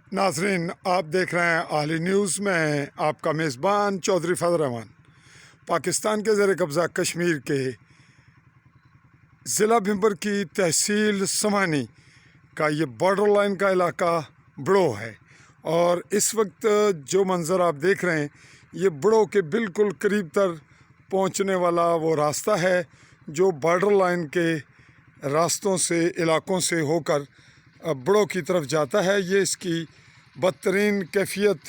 नाजरीन, आप देख रहे हैं आली न्यूज़ में आपका मेज़बान चौधरी फजल रहमान। पाकिस्तान के ज़ेर कब्ज़ा कश्मीर के ज़िला भिंबर की तहसील समानी का ये बॉर्डर लाइन का इलाका बड़ो है और इस वक्त जो मंज़र आप देख रहे हैं ये बड़ो के बिल्कुल करीब तर पहुंचने वाला वो रास्ता है जो बॉर्डर लाइन के रास्तों से इलाकों से होकर बड़ो की तरफ जाता है। ये इसकी बदतरीन कैफियत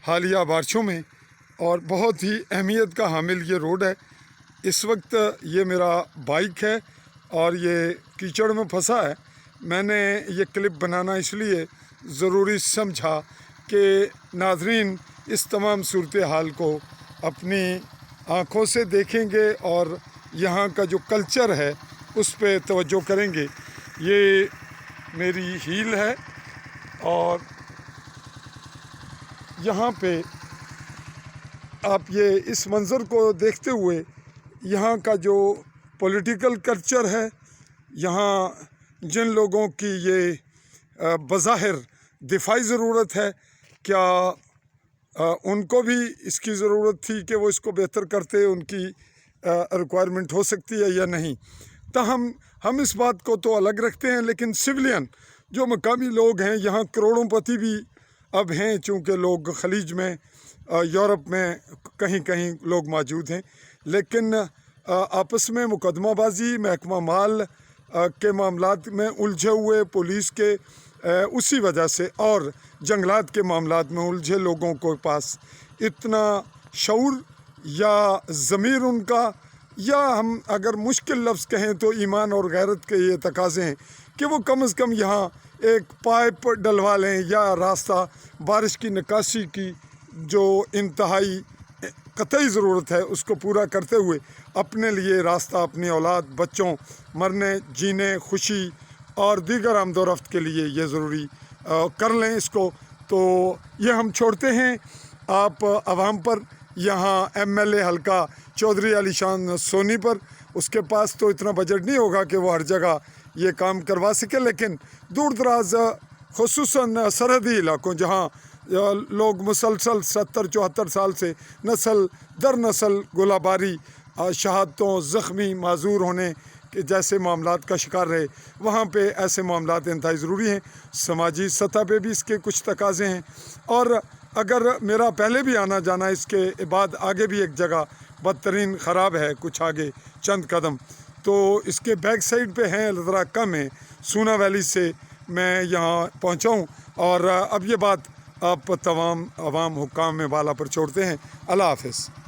हालिया बारिशों में और बहुत ही अहमियत का हामिल ये रोड है। इस वक्त ये मेरा बाइक है और ये कीचड़ में फंसा है। मैंने ये क्लिप बनाना इसलिए ज़रूरी समझा कि नाजरीन इस तमाम सूरत हाल को अपनी आँखों से देखेंगे और यहाँ का जो कल्चर है उस पर तवज्जो करेंगे। ये मेरी हील है और यहाँ पे आप ये इस मंज़र को देखते हुए यहाँ का जो पॉलिटिकल कल्चर है, यहाँ जिन लोगों की ये बज़ाहिर दिफाई ज़रूरत है, क्या उनको भी इसकी ज़रूरत थी कि वो इसको बेहतर करते, उनकी रिक्वायरमेंट हो सकती है या नहीं। ताहम हम इस बात को तो अलग रखते हैं, लेकिन सिविलियन जो मकामी लोग हैं, यहाँ करोड़ोंपति भी अब हैं, चूँकि लोग खलीज में यूरोप में कहीं कहीं लोग मौजूद हैं, लेकिन आपस में मुकदमाबाजी, महकमा माल के मामलात में उलझे हुए पुलिस के उसी वजह से और जंगलात के मामलात में उलझे लोगों के पास इतना शऊर या ज़मीर उनका, या हम अगर मुश्किल लफ्ज़ कहें तो ईमान और गैरत के ये तकाज़े हैं कि वो कम से कम यहाँ एक पाइप डलवा लें या रास्ता बारिश की निकासी की जो इंतहाई कतई ज़रूरत है उसको पूरा करते हुए अपने लिए रास्ता, अपनी औलाद, बच्चों, मरने जीने, खुशी और दीगर आमदोरफ्त के लिए ये ज़रूरी कर लें इसको। तो ये हम छोड़ते हैं आप आवाम पर। यहाँ MLA हल्का चौधरी अलीशान सोनी पर, उसके पास तो इतना बजट नहीं होगा कि वो हर जगह ये काम करवा सके, लेकिन दूर दराज खुसूसन सरहदी इलाकों जहाँ लोग मुसलसल 70-74 साल से नस्ल दर नस्ल गोलाबारी, शहादतों, ज़ख्मी, माजूर होने के जैसे मामलात का शिकार रहे, वहाँ पे ऐसे मामलात इंतहाई ज़रूरी हैं। समाजी सतह पे भी इसके कुछ तकाज़े हैं और अगर मेरा पहले भी आना जाना इसके बाद आगे भी एक जगह बदतरीन ख़राब है, कुछ आगे चंद कदम, तो इसके बैक साइड पे हैं, ज़रा कम है। सूना वैली से मैं यहाँ पहुँचा हूँ और अब ये बात आप तमाम अवाम हुक्काम में वाला पर छोड़ते हैं। अल्लाह हाफ़िज़।